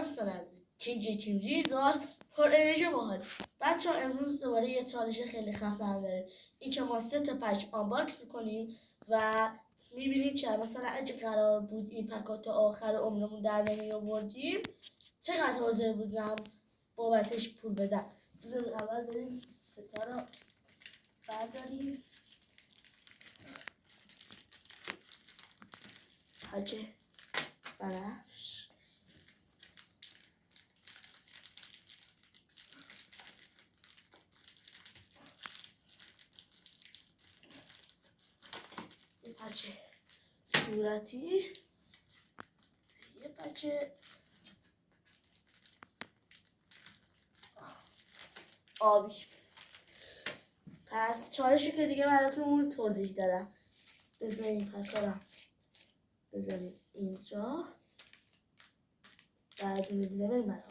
سال از چیمجی زاش پر انرژی باحال. بچه ها امروز دوباره یه چالش خیلی خفن داره. این که ما 3 تا پک آنباکس میکنیم و میبینیم که مثلا اگه قرار بود این پکات آخر عمرمون در نمی آوردیم چقدر حاضر بودم بابتش پول بدم. بذاریم اول بریم 3 تا رو برداریم. پک بنفش، یه پچه صورتی، یه پچه آبی. پس چالشی که دیگه براتون توضیح دادم. بذاریم پکارم بذاریم اینجا. بعد میدونه بریم برای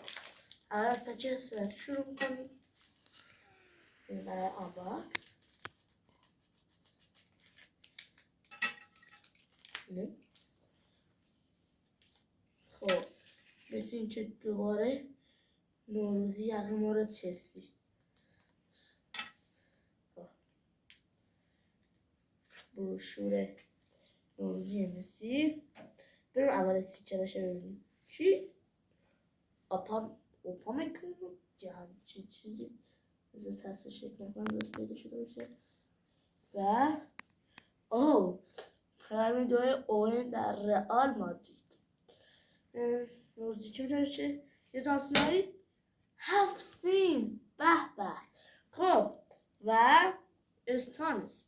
اول از پچه صورتی شروع میکنیم. بریم برای آنباکس. خب مثل این که دوباره نوروزی یقه ما رو چسبید. بروشور نوروزی مسی. بریم اول استیکرش رو ببینیم. چی؟ اوپا میکنیم که همچین چیزی از تست شکل نکنم درست پیدا شده باشه. و پیرامیدوی اوین در رئال مادرید. نوروزی که میتونه چه؟ یه داستانی 7 سین. به به. خب و استانس.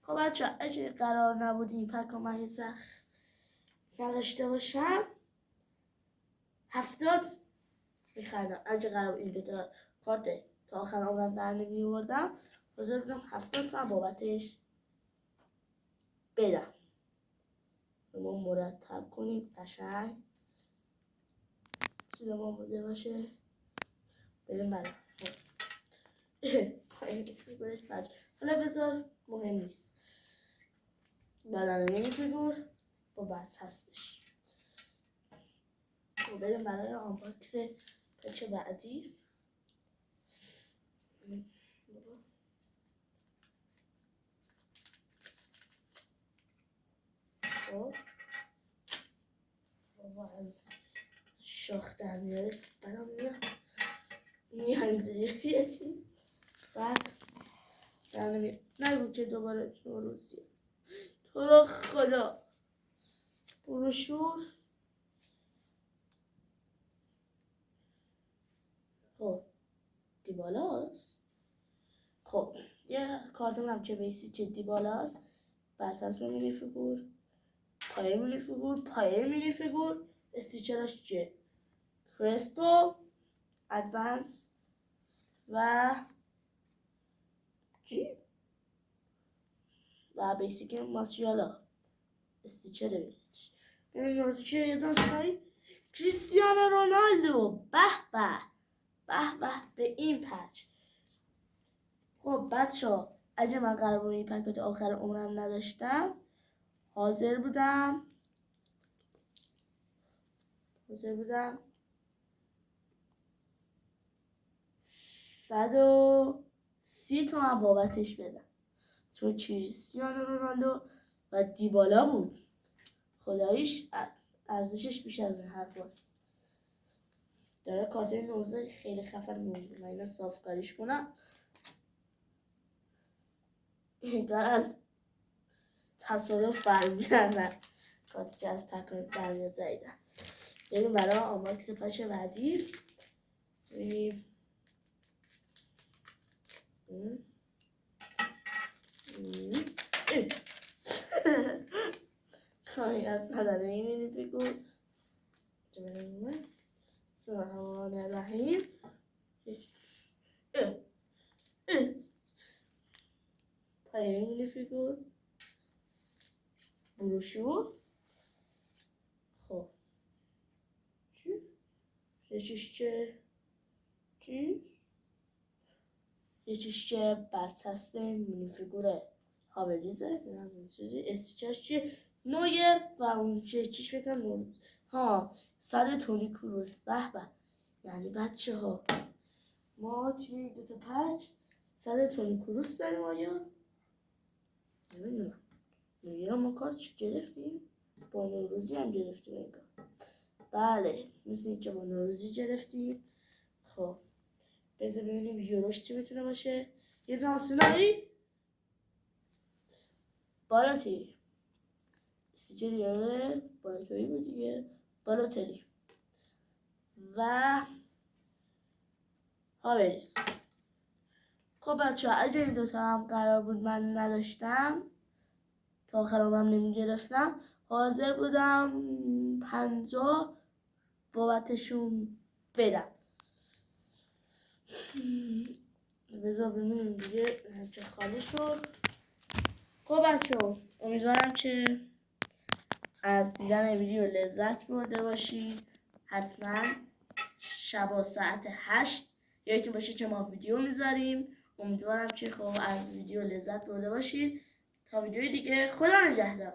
خب بچه ها اگه قرار نبود این پک ها من سخت نداشته باشم 70 میخریدم. اگه قرار بود این دوتا کارت تا آخر عمرم در نمی آوردم حاضر بودم 70 تومن بابتش بدم. ما مرتب کنیم قشنگ چیزا ما بوده باشه. بریم برای حالا بذار مهم نیست. بدن مینی فیگور با برچسبش. بریم برای آنباکس پچ بعدی. خب بابا از شاخ در میاره بدم میهنزه. بعد در نمیاد نگو که دوباره نوروزیه. تو رو خدا بروشور. خب دیبالاست. خب یه کارتون هم که بیسی چه دیبالاست. برچسب مینی فیگور، پایه مینی فیگور، پایه مینی فیگور، استیکرش چیه؟ کرسپو، ادوانس و چی؟ و بیسیک ماسیالا استیکر بیسیش. ببین نوروزی یه داستانی کریستیانو رونالدو. به به به به به این پچ. خب بچه ها اگه من قرار بود این پکت آخر عمرم نداشتم حاضر بودم 130 تومن بابتش بدم چون کریستیانو رونالدو و دیبالا بود. خداییش ارزشش بیش از این حرف هست. داره کارت نوزه خیلی خفن میمونه. من اینا صافکاریش کنم. انگار از تصادف برمیگردن کارت که از پکارت برمیاد زایدن. بریم برای آنباکس پچ بعدی. ببینیم خواهی از پدره این مینی فیگور سرحان رحیم پایه مینی فیگور بروشور. خب چی؟ یه چیشه برچسب مینی فیگور هاوریزه. چیزی استیکرش چیه؟ نویر و اون چیش بکنم ها 100 تونی کروس. به به. یعنی بچه ها ما توی این 2 تا پچ 100 تونی کروس داریم. آیا نمیدونم میگه ما کارتش گرفتیم، با نوروزی هم گرفتیم انگار. بله مثل این که با نوروزی گرفتیم. خب بذار ببینیم یوروش چی میتونه باشه. یه ترانسفرایی بالاتی استیکر یاره بالاتویی بود دیگه، بالاتلی و هاوریز. خب بچه ها اگه این 2 تا هم قرار بود من نداشتم تا آخرام هم نمی گرفتم، حاضر بودم 50 بابتشون بدم. بذار ببینیم دیگه چه خالی شد. خب بچه ها امیدوارم که از دیدن ویدیو لذت برده باشید. حتما شبا ساعت 8 یادتون باشه که ما ویدیو میذاریم. امیدوارم که خب از ویدیو لذت برده باشید. تا ویدیوی دیگه، خدا نگهدار.